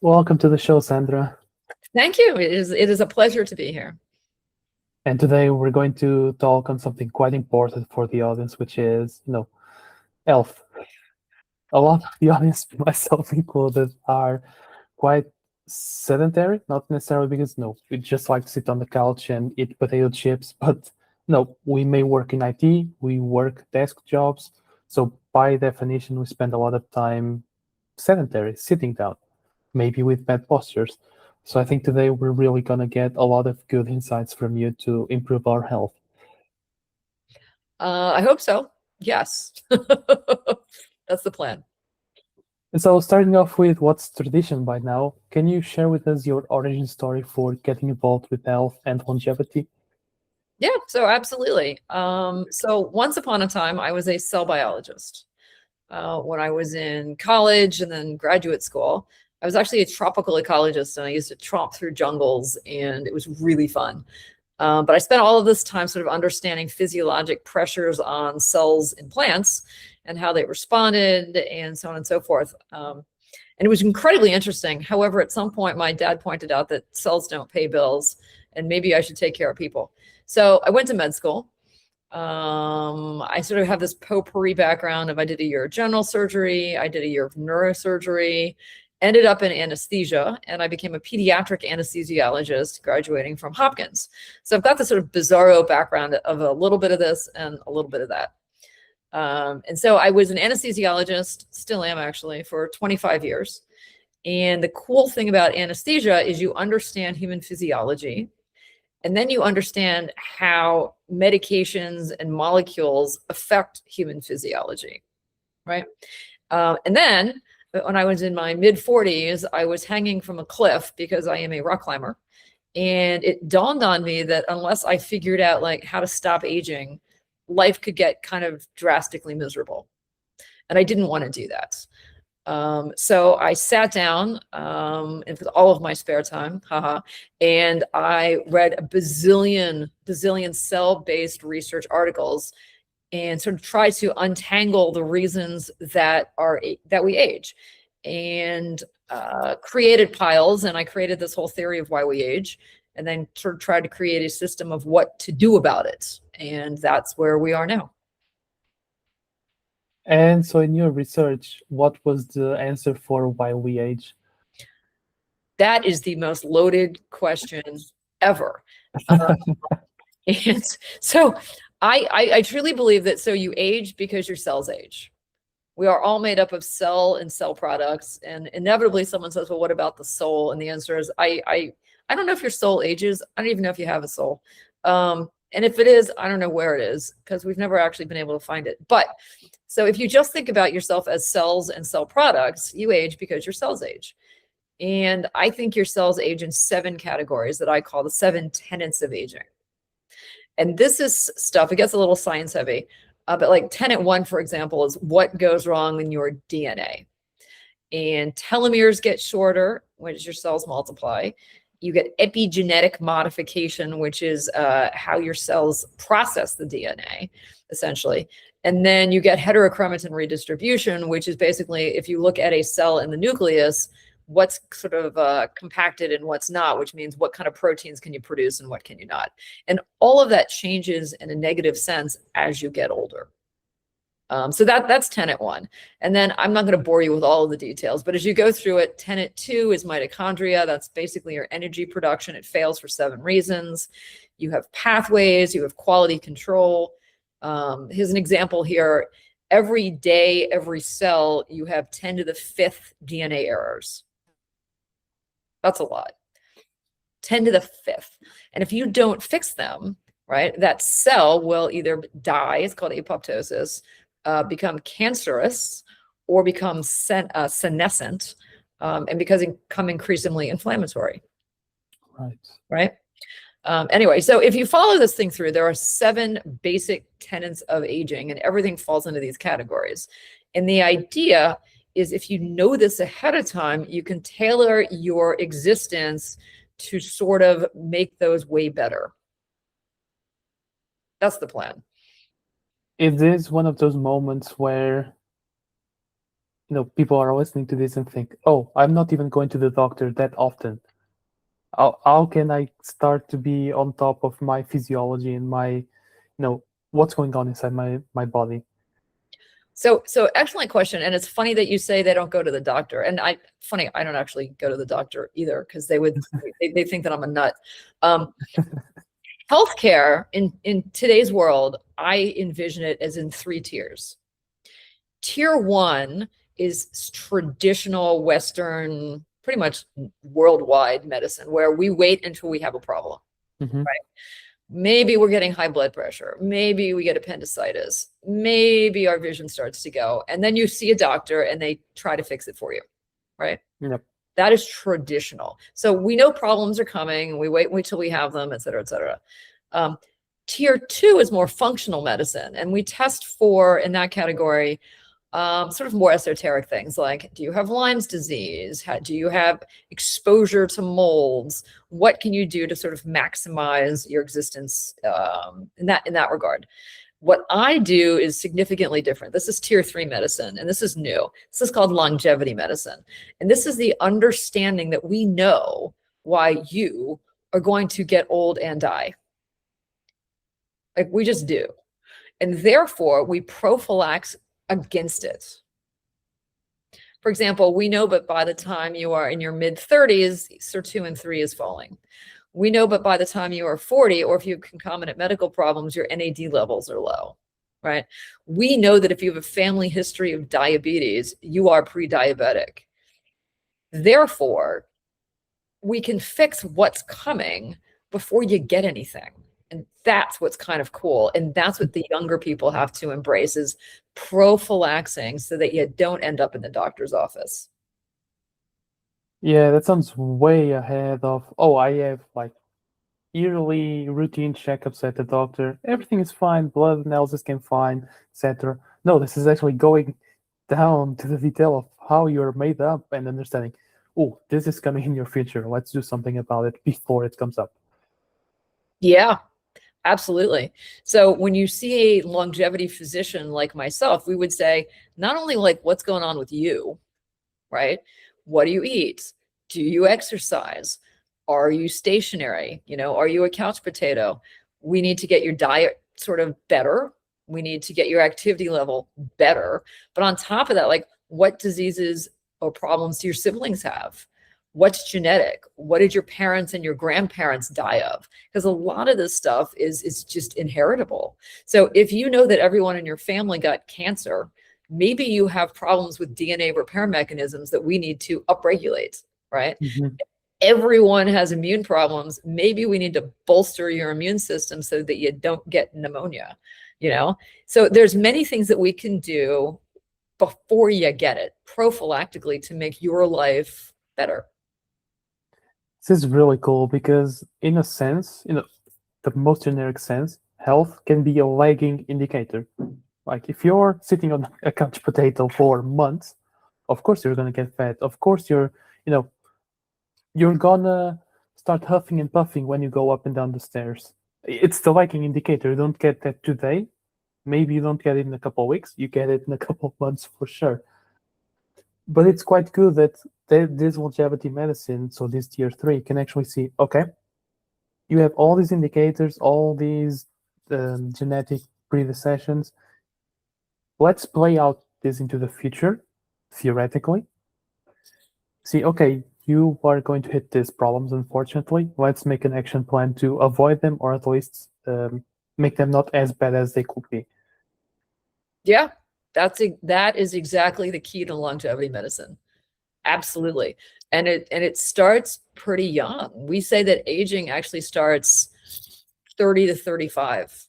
Welcome to the show, Sandra. Thank you. It is a pleasure to be here. And today we're going to talk on something quite important for the audience, which is, health. A lot of the audience, myself included, are quite sedentary, not necessarily because, we just like to sit on the couch and eat potato chips, but, we may work in IT, we work desk jobs. So by definition, we spend a lot of time sedentary, sitting down, maybe with bad postures. So I think today we're really going to get a lot of good insights from you to improve our health. I hope so. Yes. That's the plan. And so starting off with what's tradition by now, can you share with us your origin story for getting involved with health and longevity? Yeah, so absolutely. So once upon a time, I was a cell biologist. When I was in college and then graduate school, I was actually a tropical ecologist, and I used to tromp through jungles, and it was really fun. But I spent all of this time sort of understanding physiologic pressures on cells in plants and how they responded and so on and so forth. And it was incredibly interesting. However, at some point, my dad pointed out that cells don't pay bills and maybe I should take care of people. So I went to med school. I sort of have this potpourri background of I did a year of general surgery, I did a year of neurosurgery, ended up in anesthesia, and I became a pediatric anesthesiologist graduating from Hopkins. So I've got this sort of bizarro background of a little bit of this and a little bit of that. And so I was an anesthesiologist, still am actually, for 25 years. And the cool thing about anesthesia is you understand human physiology, and then you understand how medications and molecules affect human physiology, right? And then when I was in my mid 40s, I was hanging from a cliff because I am a rock climber. And it dawned on me that unless I figured out like how to stop aging, life could get kind of drastically miserable. And I didn't want to do that. So I sat down with all of my spare time, and I read a bazillion cell-based research articles and sort of try to untangle the reasons that we age, and created piles. And I created this whole theory of why we age, and then sort of tried to create a system of what to do about it. And that's where we are now. And so in your research, what was the answer for why we age? That is the most loaded question ever. And so I truly believe that you age because your cells age. We are all made up of cell and cell products, and inevitably someone says, well, what about the soul? And the answer is, I don't know if your soul ages. I don't even know if you have a soul. And if it is, I don't know where it is, because we've never actually been able to find it. But so if you just think about yourself as cells and cell products, you age because your cells age. And I think your cells age in 7 categories that I call the 7 tenets of aging. And this is stuff, it gets a little science heavy, but like tenet 1, for example, is what goes wrong in your DNA. And telomeres get shorter, which your cells multiply. You get epigenetic modification, which is how your cells process the DNA, essentially. And then you get heterochromatin redistribution, which is basically, if you look at a cell in the nucleus, what's sort of compacted and what's not, which means what kind of proteins can you produce and what can you not. And all of that changes in a negative sense as you get older. So that's tenet 1. And then I'm not going to bore you with all of the details, but as you go through it, tenet 2 is mitochondria. That's basically your energy production. It fails for 7 reasons. You have pathways, you have quality control. Here's an example here. Every day, every cell, you have 10 to the 5th DNA errors. That's a lot. 10 to the 5th. And if you don't fix them, right, that cell will either die, it's called apoptosis, become cancerous, or become senescent, and become increasingly inflammatory. Right. Anyway, so if you follow this thing through, there are 7 basic tenets of aging, and everything falls into these categories. And the idea is, if you know this ahead of time, you can tailor your existence to sort of make those way better. That's the plan. It is one of those moments where, people are listening to this and think, oh, I'm not even going to the doctor that often. How can I start to be on top of my physiology and what's going on inside my body? So excellent question. And it's funny that you say they don't go to the doctor. And I don't actually go to the doctor either, because they think that I'm a nut. Healthcare in today's world, I envision it as in 3 tiers. Tier 1 is traditional Western, pretty much worldwide medicine, where we wait until we have a problem. Mm-hmm. Right? Maybe we're getting high blood pressure. Maybe we get appendicitis. Maybe our vision starts to go. And then you see a doctor and they try to fix it for you, right? Yep. That is traditional. So we know problems are coming and we wait till we have them, et cetera, et cetera. Tier 2 is more functional medicine. And we test for, in that category, sort of more esoteric things like, do you have Lyme's disease? Do you have exposure to molds? What can you do to sort of maximize your existence in that regard? What I do is significantly different. This is tier 3 medicine, and this is new. This is called longevity medicine. And this is the understanding that we know why you are going to get old and die. Like, we just do. And therefore, we prophylax against it. For example, we know that by the time you are in your mid-30s, SIR2 and 3 is falling. We know that by the time you are 40, or if you have concomitant medical problems, your NAD levels are low, right? We know that if you have a family history of diabetes, you are pre-diabetic. Therefore, we can fix what's coming before you get anything. And that's what's kind of cool. And that's what the younger people have to embrace, is prophylaxing, so that you don't end up in the doctor's office. Yeah, that sounds way ahead of, oh, I have like yearly routine checkups at the doctor. Everything is fine, blood analysis came fine, etc. No, this is actually going down to the detail of how you're made up and understanding, oh, this is coming in your future. Let's do something about it before it comes up. Yeah, absolutely. So when you see a longevity physician like myself, we would say, not only like, what's going on with you, right? What do you eat? Do you exercise? Are you stationary? Are you a couch potato? We need to get your diet sort of better. We need to get your activity level better. But on top of that, like, what diseases or problems do your siblings have? What's genetic? What did your parents and your grandparents die of? Because a lot of this stuff is just inheritable. So if you know that everyone in your family got cancer, maybe you have problems with DNA repair mechanisms that we need to upregulate, right? Mm-hmm. Everyone has immune problems. Maybe we need to bolster your immune system so that you don't get pneumonia, So there's many things that we can do before you get it, prophylactically, to make your life better. This is really cool because, in a sense, the most generic sense, health can be a lagging indicator. Like, if you're sitting on a couch potato for months, of course you're gonna get fat. Of course you're gonna start huffing and puffing when you go up and down the stairs. It's the lagging indicator. You don't get that today. Maybe you don't get it in a couple of weeks. You get it in a couple of months for sure. But it's quite good that this longevity medicine, so this tier 3, can actually see, okay, you have all these indicators, all these genetic predispositions. Let's play out this into the future, theoretically. See, okay, you are going to hit these problems, unfortunately. Let's make an action plan to avoid them, or at least make them not as bad as they could be. Yeah, that is exactly the key to longevity medicine. Absolutely. And it starts pretty young. We say that aging actually starts 30 to 35.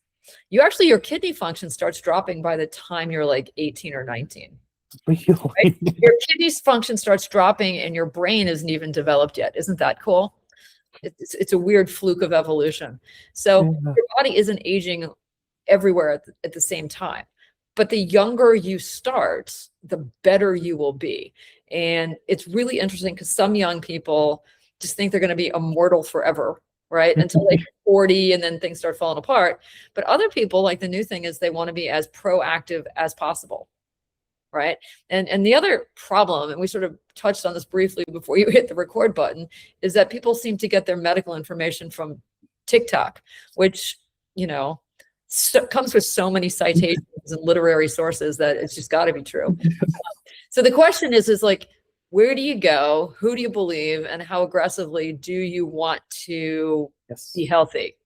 Your kidney function starts dropping by the time you're like 18 or 19. Really? Right? Your kidneys function starts dropping and your brain isn't even developed yet. Isn't that cool? It's a weird fluke of evolution. So Yeah. your body isn't aging everywhere at the same time. But the younger you start, the better you will be. And it's really interesting because some young people just think they're going to be immortal forever, right? Until like 40, and then things start falling apart. But other people, like, the new thing is they want to be as proactive as possible, right? And the other problem, and we sort of touched on this briefly before you hit the record button, is that people seem to get their medical information from TikTok, which, comes with so many citations and literary sources that it's just got to be true. So the question is like, where do you go? Who do you believe? And how aggressively do you want to be healthy?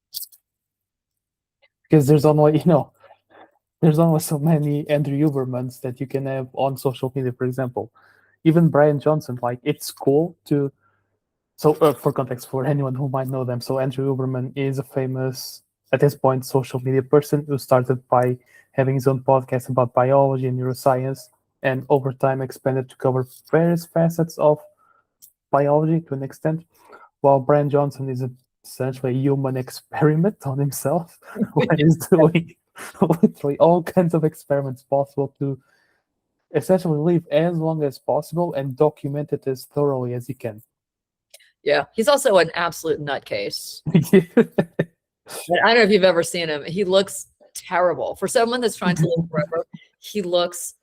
Because there's only so many Andrew Hubermans that you can have on social media, for example. Even Brian Johnson, like, it's cool to. So for context, for anyone who might know them, so Andrew Huberman is a famous, at this point, social media person who started by having his own podcast about biology and neuroscience, and over time expanded to cover various facets of biology to an extent, while Brian Johnson is essentially a human experiment on himself, where he's doing literally all kinds of experiments possible to essentially live as long as possible and document it as thoroughly as he can. Yeah, he's also an absolute nutcase. I don't know if you've ever seen him. He looks terrible. For someone that's trying to live forever, he looks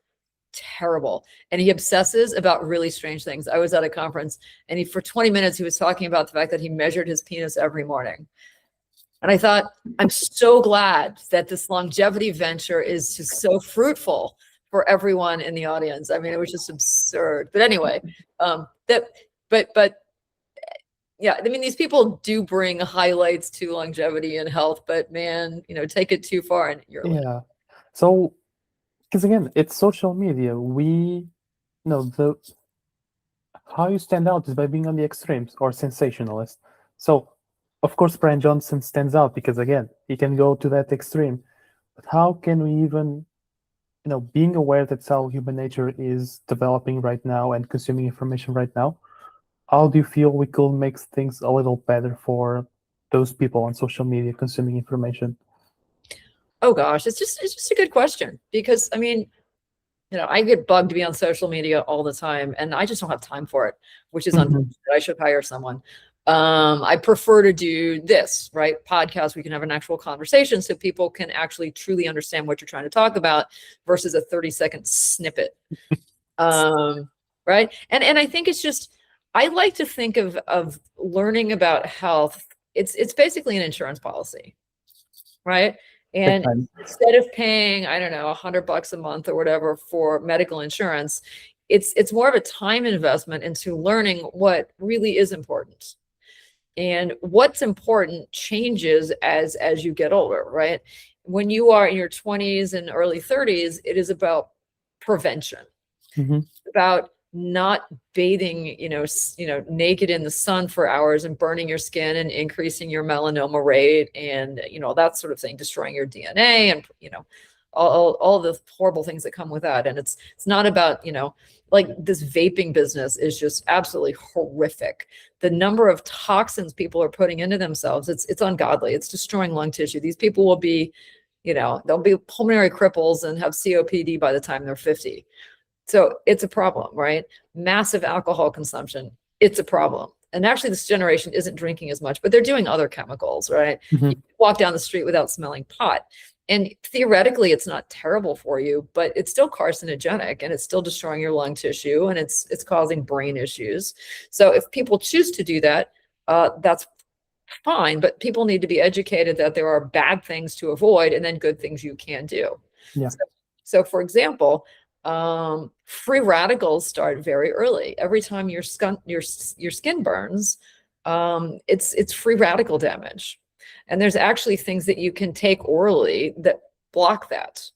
terrible. And he obsesses about really strange things. I was at a conference and for 20 minutes, he was talking about the fact that he measured his penis every morning. And I thought, I'm so glad that this longevity venture is just so fruitful for everyone in the audience. I mean, it was just absurd. But anyway, yeah, I mean, these people do bring highlights to longevity and health, but man, take it too far and you're yeah. So, because again, it's social media. How you stand out is by being on the extremes or sensationalist. So, of course, Brian Johnson stands out because, again, he can go to that extreme. But how can we even, being aware that's how human nature is developing right now and consuming information right now, how do you feel we could make things a little better for those people on social media consuming information? Oh gosh, it's just a good question, because I mean, I get bugged to be on social media all the time and I just don't have time for it, which is unfortunate. I should hire someone. I prefer to do this, right? Podcast, we can have an actual conversation so people can actually truly understand what you're trying to talk about versus a 30-second snippet. Right. And I think it's just, I like to think of learning about health. It's basically an insurance policy, right? And instead of paying, I don't know, $100 a month or whatever for medical insurance, it's more of a time investment into learning what really is important. And what's important changes as you get older, right? When you are in your 20s and early 30s, it is about prevention, about not bathing, naked in the sun for hours and burning your skin and increasing your melanoma rate and, that sort of thing, destroying your DNA and, all the horrible things that come with that. And it's not about, like this vaping business is just absolutely horrific. The number of toxins people are putting into themselves, it's ungodly. It's destroying lung tissue. These people will be, they'll be pulmonary cripples and have COPD by the time they're 50. So it's a problem, right? Massive alcohol consumption, it's a problem. And actually this generation isn't drinking as much, but they're doing other chemicals, right? You walk down the street without smelling pot. And theoretically, it's not terrible for you, but it's still carcinogenic and it's still destroying your lung tissue and it's causing brain issues. So if people choose to do that, that's fine, but people need to be educated that there are bad things to avoid and then good things you can do. Yeah. So for example, free radicals start very early. Every time your skin burns, it's free radical damage. And there's actually things that you can take orally that block that.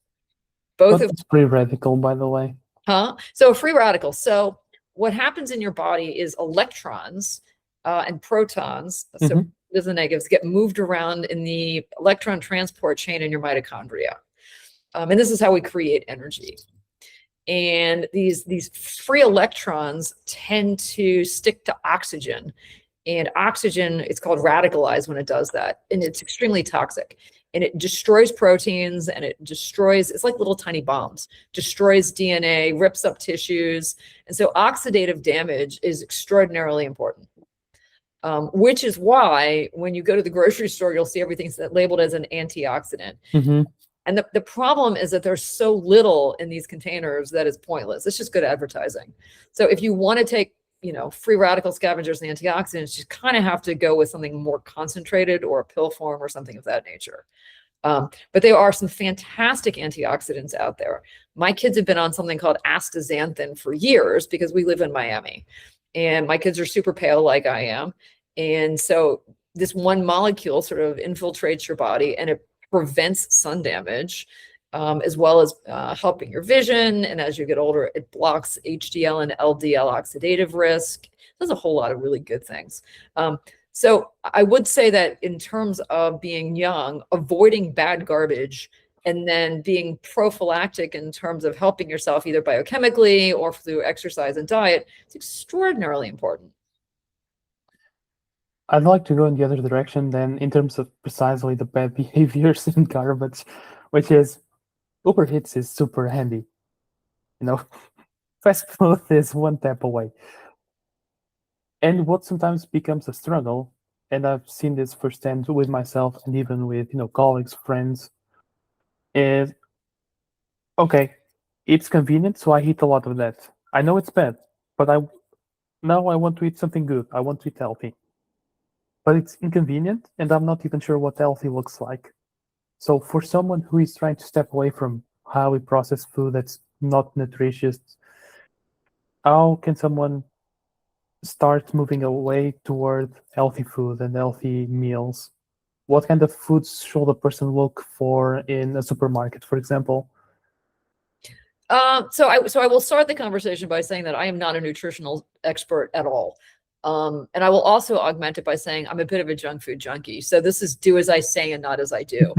What's free radical, by the way? So a free radical. So what happens in your body is electrons and protons, so the negatives, get moved around in the electron transport chain in your mitochondria. And this is how we create energy. And these free electrons tend to stick to oxygen. And oxygen, it's called radicalized when it does that. And it's extremely toxic. And it destroys proteins and it's like little tiny bombs, destroys DNA, rips up tissues. And so oxidative damage is extraordinarily important, which is why when you go to the grocery store, you'll see everything's labeled as an antioxidant. And the problem is that there's so little in these containers that is pointless. It's just good advertising. So if you want to take, free radical scavengers and antioxidants, you kind of have to go with something more concentrated or a pill form or something of that nature. But there are some fantastic antioxidants out there. My kids have been on something called astaxanthin for years because we live in Miami, and my kids are super pale like I am. And so this one molecule sort of infiltrates your body and it prevents sun damage, as well as helping your vision. And as you get older, it blocks HDL and LDL oxidative risk. Does a whole lot of really good things. So I would say that in terms of being young, avoiding bad garbage, and then being prophylactic in terms of helping yourself either biochemically or through exercise and diet, it's extraordinarily important. I'd like to go in the other direction then in terms of precisely the bad behaviors in garbage, which is Uber Eats is super handy. Fast food is one tap away. And what sometimes becomes a struggle, and I've seen this firsthand with myself and even with colleagues, friends, is okay, it's convenient, so I eat a lot of that. I know it's bad, but now I want to eat something good. I want to eat healthy. But it's inconvenient, and I'm not even sure what healthy looks like. So for someone who is trying to step away from highly processed food that's not nutritious, how can someone start moving away toward healthy food and healthy meals? What kind of foods should a person look for in a supermarket, for example? So I will start the conversation by saying that I am not a nutritional expert at all. And I will also augment it by saying I'm a bit of a junk food junkie. So this is do as I say and not as I do.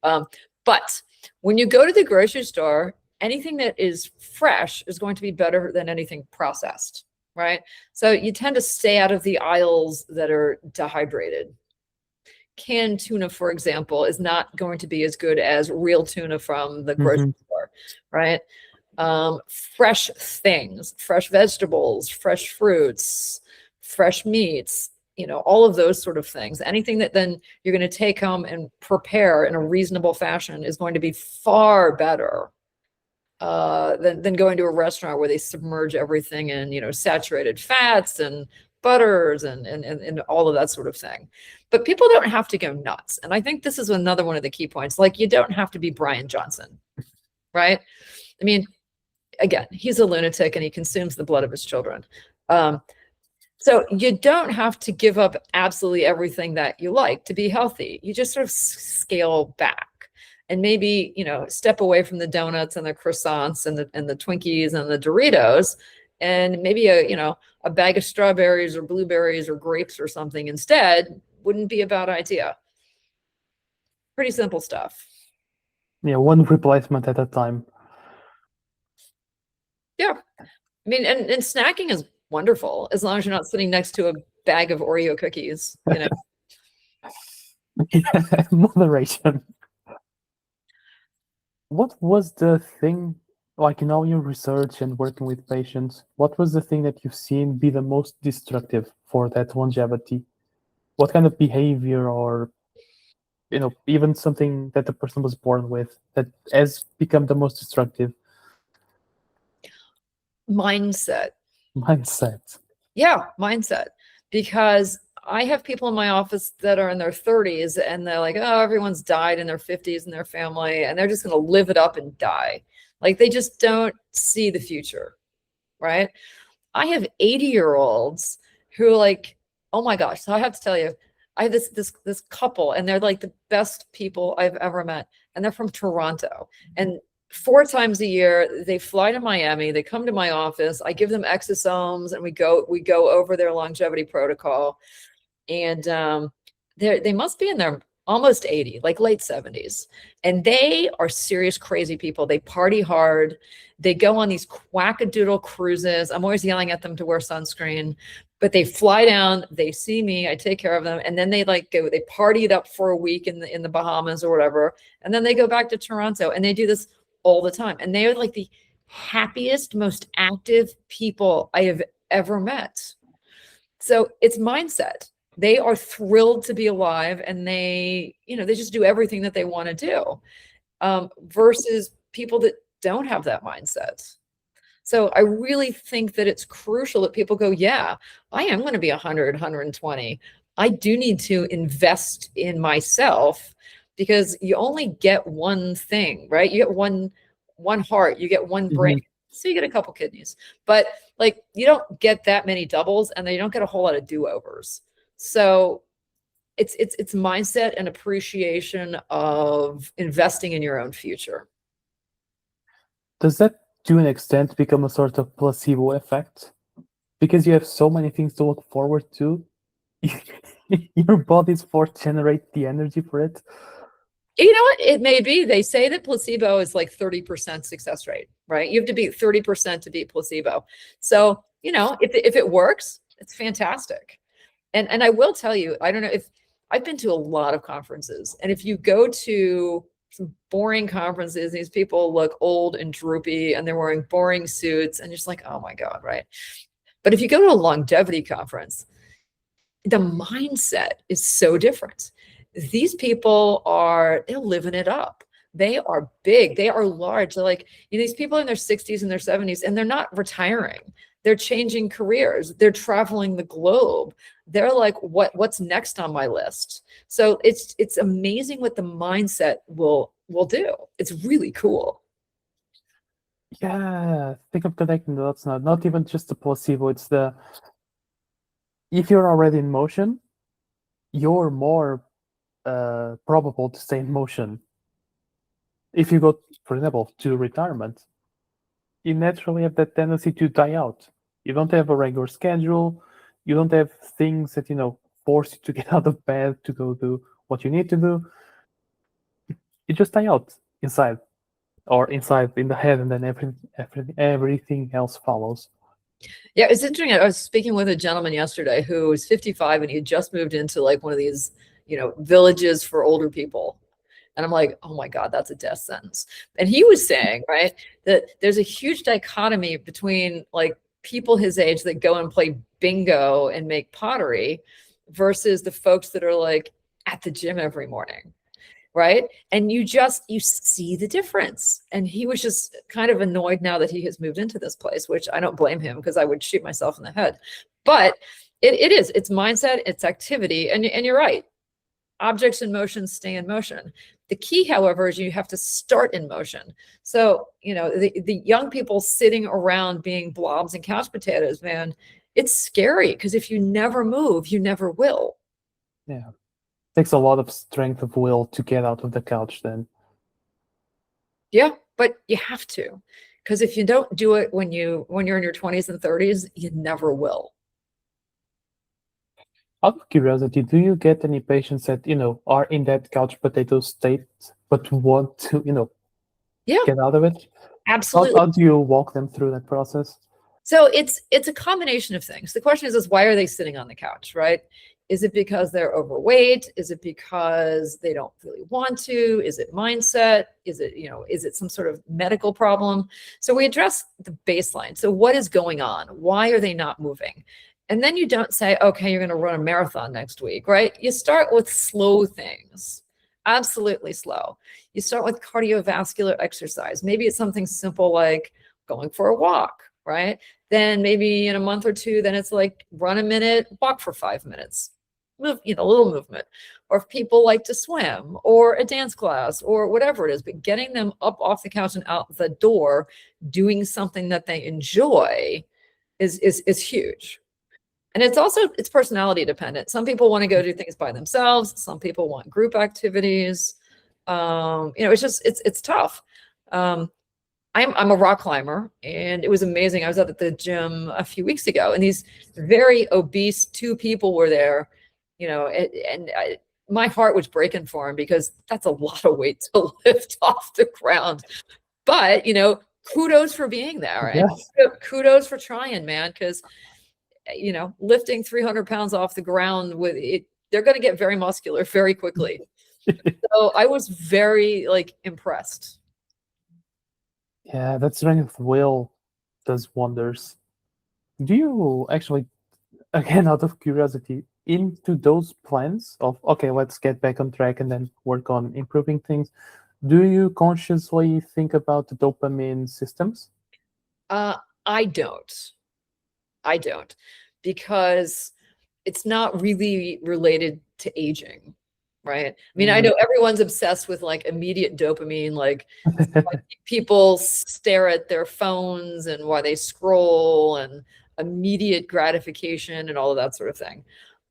But when you go to the grocery store, anything that is fresh is going to be better than anything processed, right? So you tend to stay out of the aisles that are dehydrated. Canned tuna, for example, is not going to be as good as real tuna from the grocery store, right? Fresh things, fresh vegetables, fresh fruits, fresh meats, all of those sort of things. Anything that then you're going to take home and prepare in a reasonable fashion is going to be far better than going to a restaurant where they submerge everything in, saturated fats and butters and all of that sort of thing. But people don't have to go nuts. And I think this is another one of the key points. Like, you don't have to be Brian Johnson, right? I mean, again, he's a lunatic and he consumes the blood of his children. So you don't have to give up absolutely everything that you like to be healthy. You just sort of scale back and maybe, step away from the donuts and the croissants and the Twinkies and the Doritos, and maybe a bag of strawberries or blueberries or grapes or something instead wouldn't be a bad idea. Pretty simple stuff. Yeah, one replacement at a time. Yeah. I mean, and snacking is wonderful as long as you're not sitting next to a bag of Oreo cookies, Moderation. What was the thing, like in all your research and working with patients, what was the thing that you've seen be the most destructive for that longevity? What kind of behavior or, even something that the person was born with that has become the most destructive? Mindset. Yeah, mindset. Because I have people in my office that are in their 30s and they're like, oh, everyone's died in their 50s in their family, and they're just going to live it up and die. Like, they just don't see the future, right? I have 80-year-olds who are like, oh my gosh. So I have to tell you, I have this couple, and they're like the best people I've ever met. And they're from Toronto. And 4 times a year, they fly to Miami, they come to my office, I give them exosomes, and we go over their longevity protocol. And they must be in their almost 80, like late 70s. And they are serious, crazy people. They party hard. They go on these quackadoodle cruises. I'm always yelling at them to wear sunscreen, but they fly down, they see me, I take care of them. And then they they party it up for a week in the Bahamas or whatever. And then they go back to Toronto, and they do this all the time. And they are like the happiest, most active people I have ever met. So it's mindset. They are thrilled to be alive, and they just do everything that they want to do. versus people that don't have that mindset. So I really think that it's crucial that people go, yeah, I am going to be 100, 120. I do need to invest in myself because you only get one thing, right? You get one heart, you get one brain. Hmm. So you get a couple kidneys. But like you don't get that many doubles and then you don't get a whole lot of do-overs. So it's mindset and appreciation of investing in your own future. Does that, to an extent, become a sort of placebo effect? Because you have so many things to look forward to, your body's forced to generate the energy for it. You know what? It may be. They say that placebo is like 30% success rate, right? You have to beat 30% to beat placebo. So, if it works, it's fantastic. And I will tell you, I don't know if I've been to a lot of conferences, and if you go to some boring conferences, these people look old and droopy and they're wearing boring suits, and you're just like, oh my God, right? But if you go to a longevity conference, the mindset is so different. These people they're living it up. They are big, they are large. They're like, these people in their 60s and their 70s, and they're not retiring. They're changing careers. They're traveling the globe. They're like, what's next on my list? So it's amazing what the mindset will do. It's really cool. Yeah, think of connecting the dots now. Not even just the placebo, it's the if you're already in motion, you're more probable to stay in motion. If you go, for example, to retirement, you naturally have that tendency to die out. You don't have a regular schedule. You don't have things that, force you to get out of bed to go do what you need to do. You just die out inside or inside in the head, and then everything else follows. Yeah, it's interesting. I was speaking with a gentleman yesterday who was 55 and he had just moved into like one of these, villages for older people. And I'm like, oh my God, that's a death sentence. And he was saying, right, that there's a huge dichotomy between like people his age that go and play bingo and make pottery versus the folks that are like at the gym every morning. Right. And you see the difference. And he was just kind of annoyed now that he has moved into this place, which I don't blame him because I would shoot myself in the head. But it's mindset, it's activity. And you're right. Objects in motion stay in motion. The key, however, is you have to start in motion. So, the young people sitting around being blobs and couch potatoes, man, it's scary because if you never move, you never will. Yeah. Takes a lot of strength of will to get out of the couch then. Yeah, but you have to, because if you don't do it when you're in your 20s and 30s, you never will. Out of curiosity, do you get any patients that, are in that couch potato state but want to, Yeah, get out of it? absolutely. How do you walk them through that process? So it's a combination of things. The question is why are they sitting on the couch, right? Is it because they're overweight? Is it because they don't really want to? Is it mindset? Is it some sort of medical problem? So we address the baseline. So what is going on? Why are they not moving? And then you don't say, okay, you're going to run a marathon next week, right? You start with slow things, absolutely slow. You start with cardiovascular exercise. Maybe it's something simple like going for a walk, right? Then maybe in a month or two, then it's like run a minute, walk for 5 minutes, move, a little movement. Or if people like to swim or a dance class or whatever it is, but getting them up off the couch and out the door, doing something that they enjoy is huge. And it's personality dependent. Some people want to go do things by themselves. Some people want group activities. It's tough. I'm a rock climber, and it was amazing. I was out at the gym a few weeks ago, and these very obese two people were there, my heart was breaking for him because that's a lot of weight to lift off the ground. But, kudos for being there, and Yes. kudos for trying, man, because, lifting 300 pounds off the ground with it, they're going to get very muscular very quickly. So I was very impressed. Yeah, that strength of will does wonders. Do you actually, again, out of curiosity, into those plans of, okay, let's get back on track and then work on improving things, Do you consciously think about the dopamine systems? Uh, I don't. I don't, because it's not really related to aging, right? I mean, I Mm. know everyone's obsessed with like immediate dopamine, like people stare at their phones and while they scroll and immediate gratification and all of that sort of thing.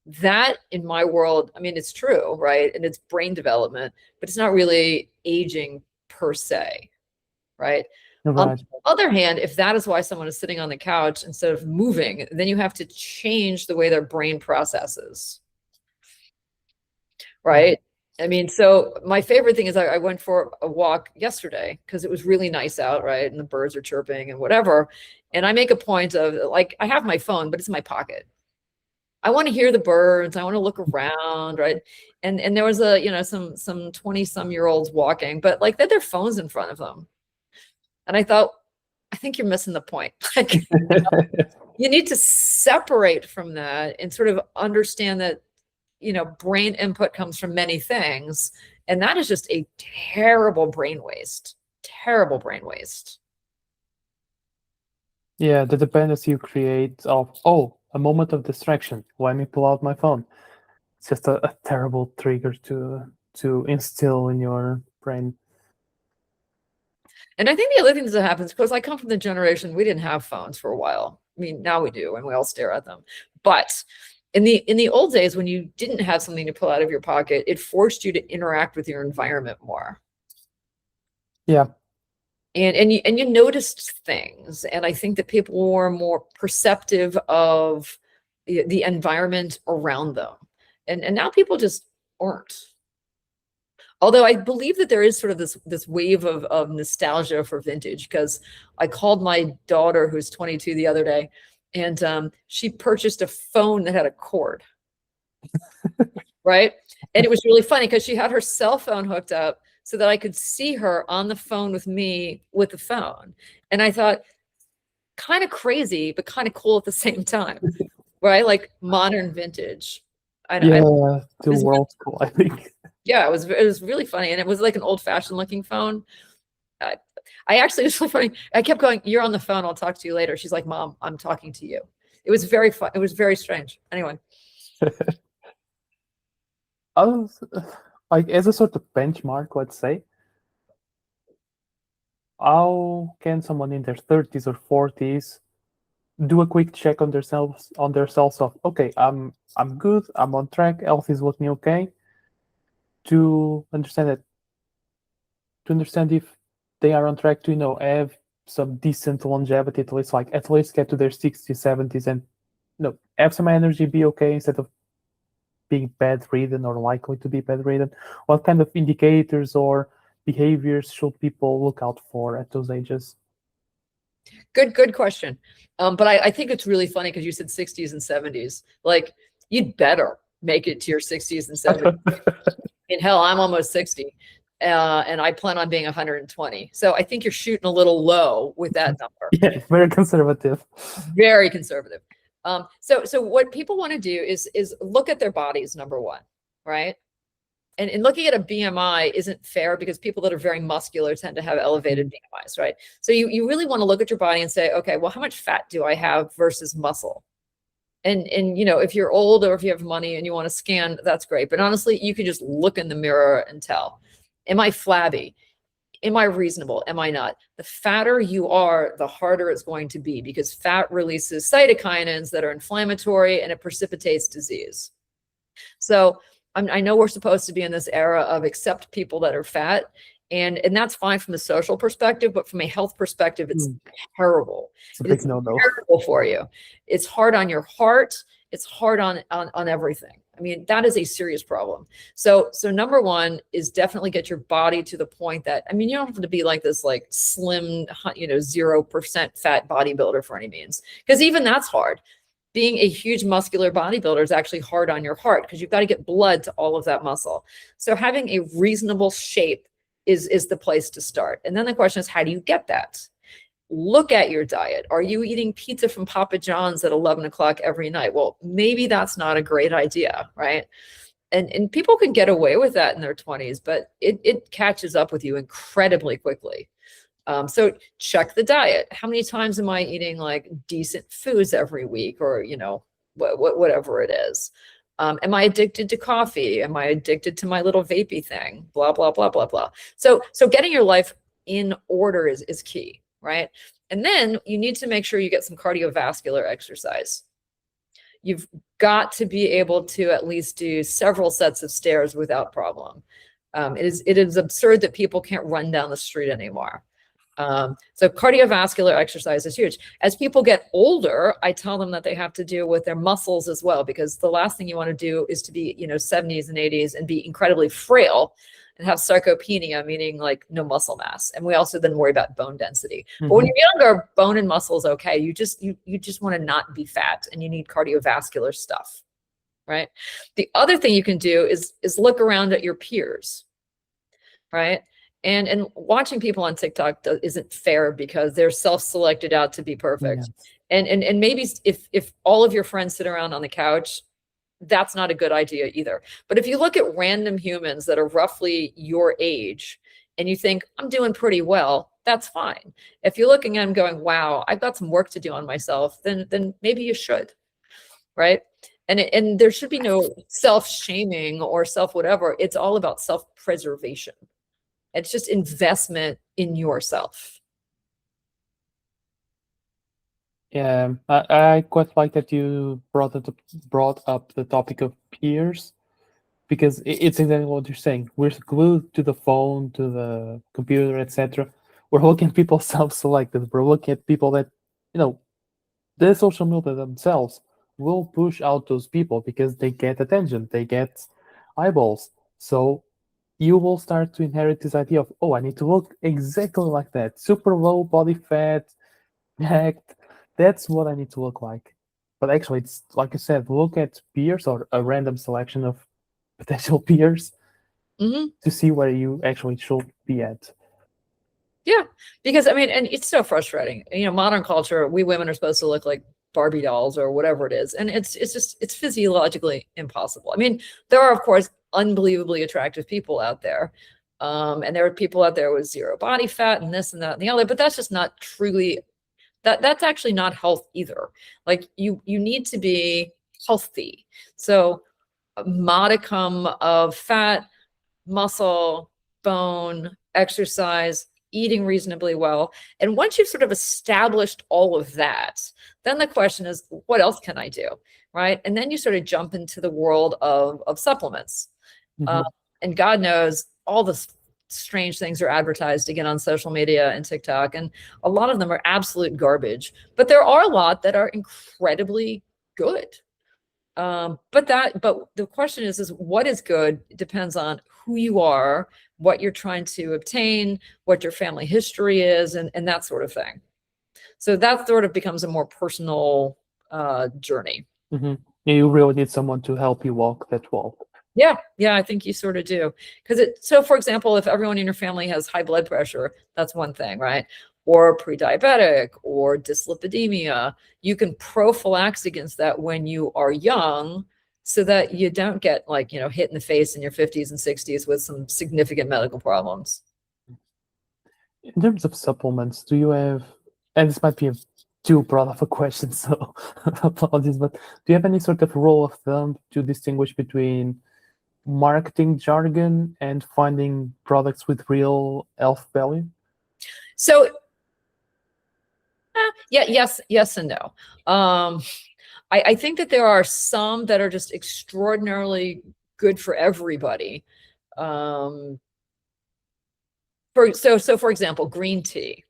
That in my world, I mean, it's true, right? And it's brain development, but it's not really aging per se, right? On Right. the other hand, if that is why someone is sitting on the couch instead of moving, then you have to change the way their brain processes, Mm. right? I mean, so my favorite thing is I went for a walk yesterday because it was really nice out, right? And the birds are chirping and whatever. And I make a point of like, I have my phone, but it's in my pocket. I want to hear the birds. I want to look around, right? And there was a, you know, some 20 some year olds walking, but like they had their phones in front of them. And I thought, I think you're missing the point. Like, you need to separate from that and sort of understand that, you know, brain input comes from many things. And that is just a terrible brain waste, terrible brain waste. Yeah, the dependency you create of, oh, a moment of distraction. Let me pull out my phone. It's just a terrible trigger to instill in your brain. And I think the other thing that happens, because I come from the generation, we didn't have phones for a while. I mean, now we do, and we all stare at them. But in the old days, when you didn't have something to pull out of your pocket, it forced you to interact with your environment more. Yeah, And you noticed things. And I think that people were more perceptive of the environment around them. And now people just aren't. Although I believe that there is sort of this wave of nostalgia for vintage, because I called my daughter, who's 22, the other day, and she purchased a phone that had a cord, right? And it was really funny because she had her cell phone hooked up so that I could see her on the phone with me with the phone. And I thought, kind of crazy, but kind of cool at the same time, right? Like modern vintage. I yeah, it the was world school, I think. Yeah, it was really funny, and it was like an old fashioned looking phone. I, I actually it was really funny. I kept going, "You're on the phone. I'll talk to you later." She's like, "Mom, I'm talking to you." It was very fun. It was very strange. Anyway, I was, like, as a sort of benchmark, let's say, how can someone in their 30s or 40s do a quick check on themselves of, okay, I'm good, I'm on track, health is looking okay, to understand that to understand if they are on track to, have some decent longevity, at least get to their 60s, 70s, and have some energy, be okay instead of being bedridden or likely to be bedridden. What kind of indicators or behaviors should people look out for at those ages? good question. But I think it's really funny because you said 60s and 70s. Like, you'd better make it to your 60s and 70s. In hell, I'm almost 60. And I plan on being 120. So I think you're shooting a little low with that number. Yeah, very conservative. Very conservative. So what people want to do is look at their bodies, number one, right? And looking at a BMI isn't fair because people that are very muscular tend to have elevated BMIs, right? So you really want to look at your body and say, okay, well, how much fat do I have versus muscle? And if you're old or if you have money and you want to scan, that's great. But honestly, you can just look in the mirror and tell. Am I flabby? Am I reasonable? Am I not? The fatter you are, the harder it's going to be, because fat releases cytokinins that are inflammatory and it precipitates disease. So I know we're supposed to be in this era of accept people that are fat, and that's fine from a social perspective, but from a health perspective, it's terrible. It's a It's big no-no. terrible for you. It's hard on your heart. It's hard on everything. I mean, that is a serious problem. So number one is definitely get your body to the point that, I mean, you don't have to be like this like slim, 0% fat bodybuilder for any means, because even that's hard. Being a huge muscular bodybuilder is actually hard on your heart because you've got to get blood to all of that muscle. So having a reasonable shape is the place to start. And then the question is, how do you get that? Look at your diet. Are you eating pizza from Papa John's at 11 o'clock every night? Well, maybe that's not a great idea, right? And people can get away with that in their 20s, but it catches up with you incredibly quickly. So check the diet. How many times am I eating like decent foods every week, or, whatever it is? Am I addicted to coffee? Am I addicted to my little vapey thing? Blah, blah, blah, blah, blah. So getting your life in order is key, right? And then you need to make sure you get some cardiovascular exercise. You've got to be able to at least do several sets of stairs without problem. It is absurd that people can't run down the street anymore. So cardiovascular exercise is huge. As people get older, I tell them that they have to deal with their muscles as well, because the last thing you want to do is to be, 70s and 80s and be incredibly frail and have sarcopenia, meaning like no muscle mass. And we also then worry about bone density. But when you're younger, bone and muscle is okay. You just want to not be fat, and you need cardiovascular stuff, right? The other thing you can do is look around at your peers, right? And watching people on TikTok isn't fair, because they're self-selected out to be perfect. Yeah. And maybe if all of your friends sit around on the couch, that's not a good idea either. But if you look at random humans that are roughly your age and you think, I'm doing pretty well, that's fine. If you're looking at them going, wow, I've got some work to do on myself, then maybe you should, right? And there should be no self-shaming or self-whatever. It's all about self-preservation. It's just investment in yourself. Yeah, I quite like that you brought up the topic of peers, because it's exactly what you're saying. We're glued to the phone, to the computer, etc. We're looking at people self-selected. We're looking at people that, the social media themselves will push out those people because they get attention, they get eyeballs. So you will start to inherit this idea of, oh, I need to look exactly like that, super low body fat, jacked. That's what I need to look like. But actually, it's like you said, look at peers or a random selection of potential peers to see where you actually should be at. Yeah, because and it's so frustrating. Modern culture, we women are supposed to look like Barbie dolls or whatever it is, and it's physiologically impossible. There are, of course, unbelievably attractive people out there, and there are people out there with zero body fat and this and that and the other, but that's just not truly. That's actually not health either. Like you need to be healthy. So a modicum of fat, muscle, bone, exercise, eating reasonably well. And once you've sort of established all of that, then the question is, what else can I do? Right. And then you sort of jump into the world of supplements. And God knows all the strange things are advertised again on social media and TikTok, and a lot of them are absolute garbage, but there are a lot that are incredibly good. But the question is what is good depends on who you are, what you're trying to obtain, what your family history is, and that sort of thing. So that sort of becomes a more personal journey. You really need someone to help you walk that walk. Yeah, I think you sort of do. So for example, if everyone in your family has high blood pressure, that's one thing, right? Or pre-diabetic or dyslipidemia, you can prophylax against that when you are young, so that you don't get hit in the face in your 50s and 60s with some significant medical problems. In terms of supplements, do you have, and this might be too broad of a question, so apologies, but do you have any sort of rule of thumb to distinguish between marketing jargon and finding products with real health value? So yes and no. I think that there are some that are just extraordinarily good for everybody. For example, green tea,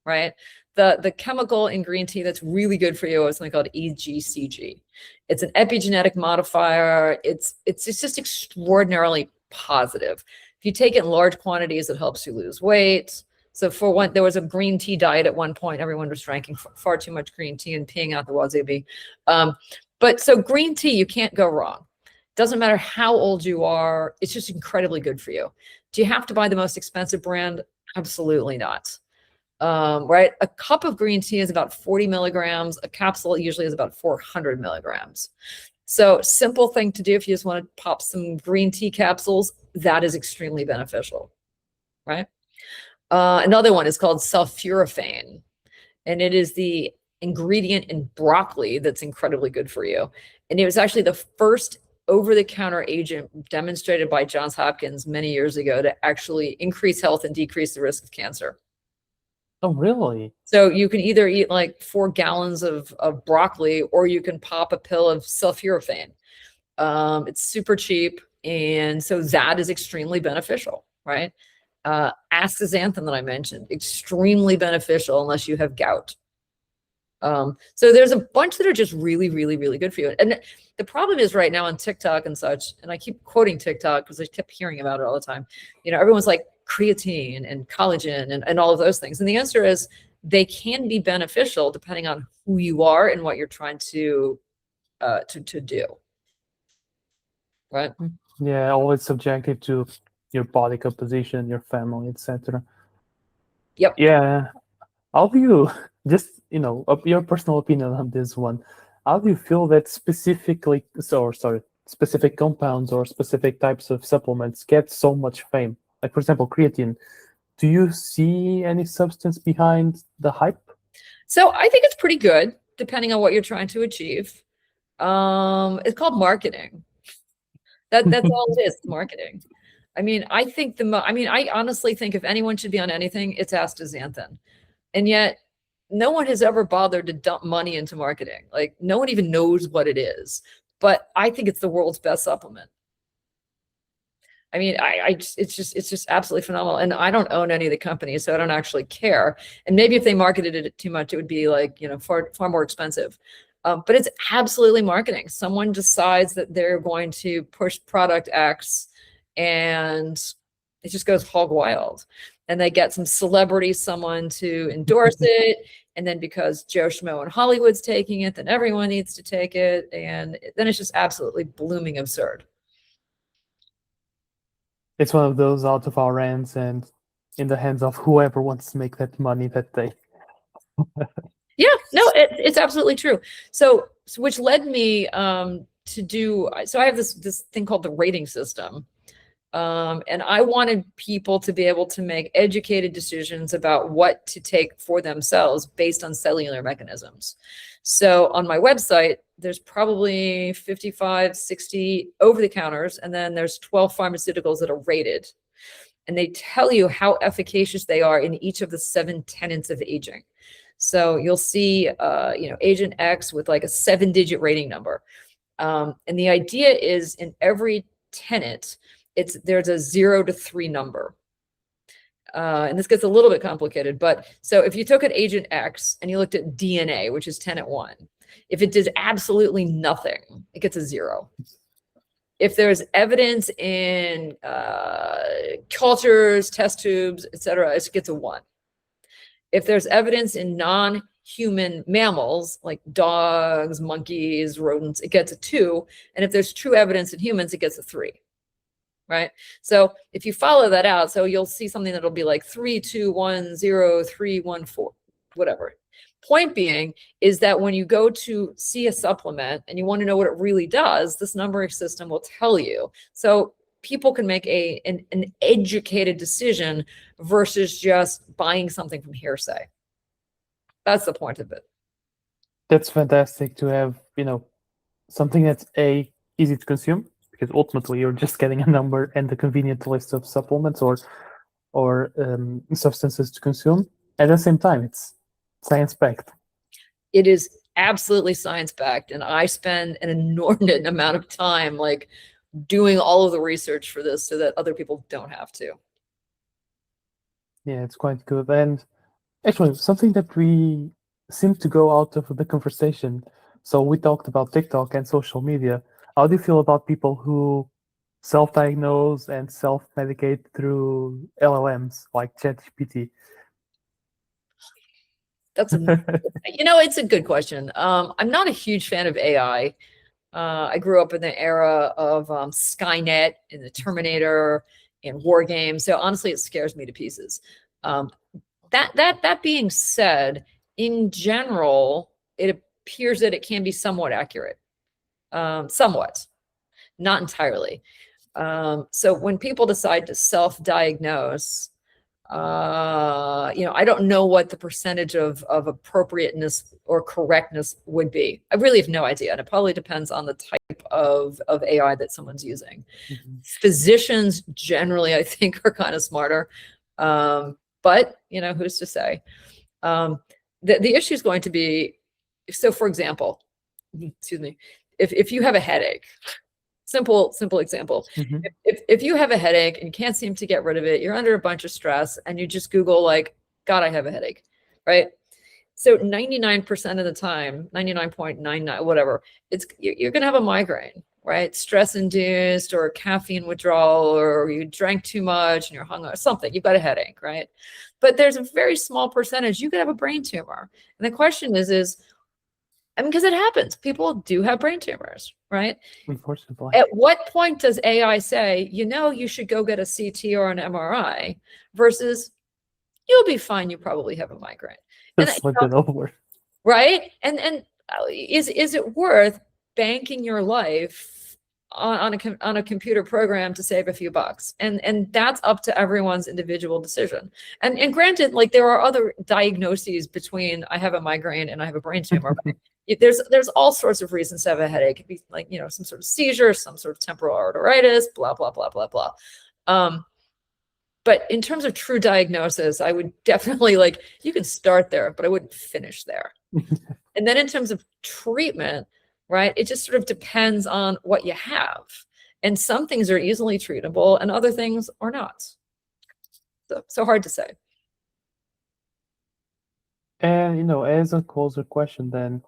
right? The chemical in green tea that's really good for you is something called EGCG. It's an epigenetic modifier. It's just extraordinarily positive. If you take it in large quantities, it helps you lose weight. So there was a green tea diet at one point. Everyone was drinking far too much green tea and peeing out the wasabi. But so green tea, you can't go wrong. Doesn't matter how old you are. It's just incredibly good for you. Do you have to buy the most expensive brand? Absolutely not. Right? A cup of green tea is about 40 milligrams. A capsule usually is about 400 milligrams. So simple thing to do if you just want to pop some green tea capsules, that is extremely beneficial, right? Another one is called sulforaphane, and it is the ingredient in broccoli that's incredibly good for you. And it was actually the first over-the-counter agent demonstrated by Johns Hopkins many years ago to actually increase health and decrease the risk of cancer. Oh, really? So you can either eat like 4 gallons of broccoli, or you can pop a pill of sulforaphane. It's super cheap, and so that is extremely beneficial, right? Astaxanthin that I mentioned, extremely beneficial unless you have gout. So there's a bunch that are just really, really, really good for you. And the problem is right now on TikTok and such, and I keep quoting TikTok because I kept hearing about it all the time. You know, everyone's like creatine and collagen and all of those things. And the answer is they can be beneficial depending on who you are and what you're trying to do. Right? Yeah, always subjective to your body composition, your family, etc. Yep. Yeah. How do you just, your personal opinion on this one? How do you feel that specific compounds or specific types of supplements get so much fame? Like, for example, creatine. Do you see any substance behind the hype? So I think it's pretty good depending on what you're trying to achieve. It's called marketing. That's all it is, marketing. I mean, I honestly think if anyone should be on anything, it's astaxanthin. And yet no one has ever bothered to dump money into marketing. Like no one even knows what it is, but I think it's the world's best supplement. I mean, it's just absolutely phenomenal. And I don't own any of the companies, so I don't actually care. And maybe if they marketed it too much, it would be like, far more expensive. But it's absolutely marketing. Someone decides that they're going to push product X, and it just goes hog wild. And they get some celebrity, someone to endorse it. And then because Joe Schmo in Hollywood's taking it, then everyone needs to take it. And then it's just absolutely blooming absurd. It's one of those out of our hands and in the hands of whoever wants to make that money that day. Yeah, no, it's absolutely true. So which led me to do, so I have this thing called the rating system. And I wanted people to be able to make educated decisions about what to take for themselves based on cellular mechanisms. So on my website, there's probably 55, 60 over-the-counters, and then there's 12 pharmaceuticals that are rated. And they tell you how efficacious they are in each of the 7 tenets of aging. So you'll see, Agent X with like a 7-digit rating number. And the idea is in every tenet, there's a 0 to 3 number. And this gets a little bit complicated, but so if you took an Agent X and you looked at DNA, which is tenet 1, if it did absolutely nothing, it gets a 0. If there's evidence in cultures, test tubes, etc., it gets a 1. If there's evidence in non-human mammals, like dogs, monkeys, rodents, it gets a 2. And if there's true evidence in humans, it gets a 3. Right? So if you follow that out, so you'll see something that'll be like 3, 2, 1, 0, 3, 1, 4, whatever. Point being is that when you go to see a supplement and you want to know what it really does, this numbering system will tell you. So people can make an educated decision versus just buying something from hearsay. That's the point of it. That's fantastic to have, something that's easy to consume, because ultimately you're just getting a number and a convenient list of supplements or substances to consume. At the same time, it's science-backed. It is absolutely science-backed, and I spend an inordinate amount of time like doing all of the research for this so that other people don't have to. Yeah, it's quite good. And actually, something that we seem to go out of the conversation. So we talked about TikTok and social media. How do you feel about people who self-diagnose and self-medicate through LLMs like ChatGPT? That's it's a good question. I'm not a huge fan of AI. I grew up in the era of Skynet and the Terminator and war games. So honestly, it scares me to pieces. That being said, in general, it appears that it can be somewhat accurate. somewhat, not entirely. So when people decide to self-diagnose, I don't know what the percentage of appropriateness or correctness would be. I really have no idea. And it probably depends on the type of AI that someone's using. Mm-hmm. Physicians generally, I think, are kind of smarter. But, who's to say? The issue is going to be, so for example, excuse me, if you have a headache, simple example. Mm-hmm. If you have a headache and you can't seem to get rid of it, you're under a bunch of stress, and you just Google like, God, I have a headache, right? So 99% of the time, 99.99, whatever, you're going to have a migraine, right? Stress induced or caffeine withdrawal, or you drank too much and you're hung or something, you've got a headache, right? But there's a very small percentage, you could have a brain tumor. And the question is, because it happens, people do have brain tumors, right? Unfortunately. At what point does AI say, you should go get a CT or an MRI versus you'll be fine, you probably have a migraine. Just look it over. Right? And is it worth banking your life on a computer program to save a few bucks? And that's up to everyone's individual decision. And granted, like, there are other diagnoses between I have a migraine and I have a brain tumor. There's all sorts of reasons to have a headache. It could be like, some sort of seizure, some sort of temporal arteritis, blah, blah, blah, blah, blah. But in terms of true diagnosis, I would definitely, you can start there, but I wouldn't finish there. And then in terms of treatment, right, it just sort of depends on what you have. And some things are easily treatable and other things are not. So hard to say. And, as a closer question, then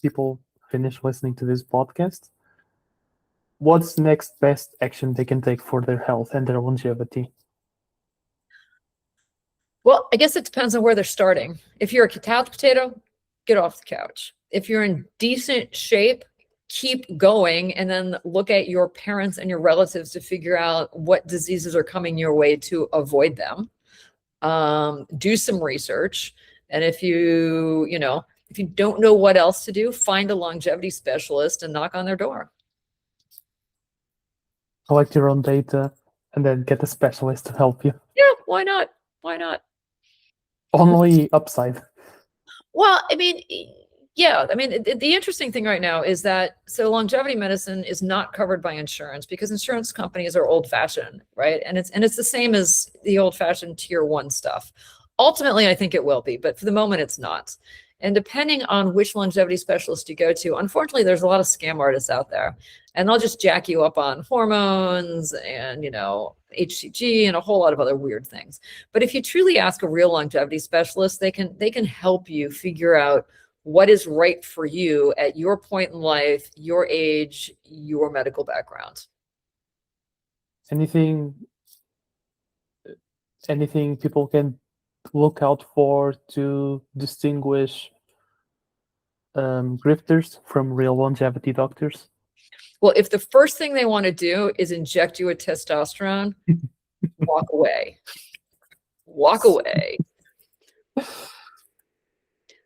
people finish listening to this podcast, what's next best action they can take for their health and their longevity? Well, I guess it depends on where they're starting. If you're a couch potato, get off the couch. If you're in decent shape, keep going, and then look at your parents and your relatives to figure out what diseases are coming your way to avoid them. Do some research. And if you don't know what else to do, find a longevity specialist and knock on their door. Collect your own data and then get a specialist to help you. Yeah, why not? Why not? Only upside. Well, yeah, the interesting thing right now is that, so longevity medicine is not covered by insurance because insurance companies are old-fashioned, right? And it's the same as the old-fashioned tier 1 stuff. Ultimately, I think it will be, but for the moment, it's not. And depending on which longevity specialist you go to, unfortunately, there's a lot of scam artists out there, and they'll just jack you up on hormones and, HCG and a whole lot of other weird things. But if you truly ask a real longevity specialist, they can help you figure out what is right for you at your point in life, your age, your medical background. Anything people can look out for to distinguish grifters from real longevity doctors? Well, if the first thing they want to do is inject you with testosterone, walk away. Walk away.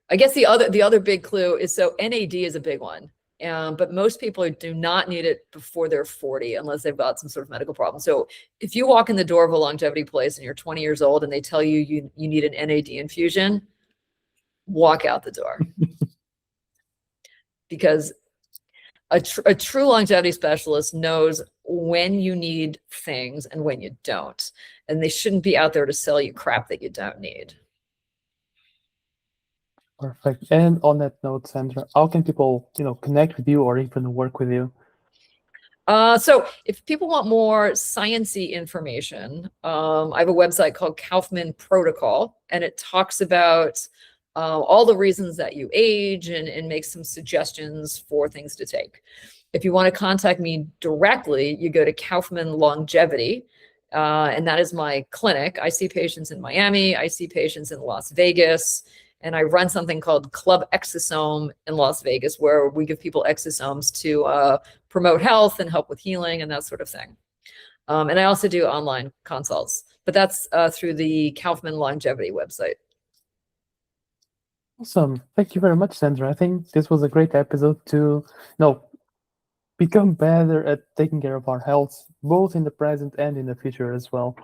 I guess the other big clue is, so NAD is a big one. But most people do not need it before they're 40 unless they've got some sort of medical problem. So if you walk in the door of a longevity place and you're 20 years old and they tell you you need an NAD infusion, walk out the door. Because a true longevity specialist knows when you need things and when you don't. And they shouldn't be out there to sell you crap that you don't need. Perfect. And on that note, Sandra, how can people, connect with you or even work with you? So if people want more sciencey information, I have a website called Kaufmann Protocol, and it talks about all the reasons that you age and makes some suggestions for things to take. If you want to contact me directly, you go to Kaufmann Longevity, and that is my clinic. I see patients in Miami. I see patients in Las Vegas. And I run something called Club Exosome in Las Vegas, where we give people exosomes to promote health and help with healing and that sort of thing. And I also do online consults, but that's through the Kaufmann Longevity website. Awesome. Thank you very much, Sandra. I think this was a great episode to become better at taking care of our health, both in the present and in the future as well.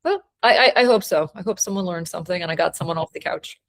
Well, I hope so. I hope someone learned something and I got someone off the couch.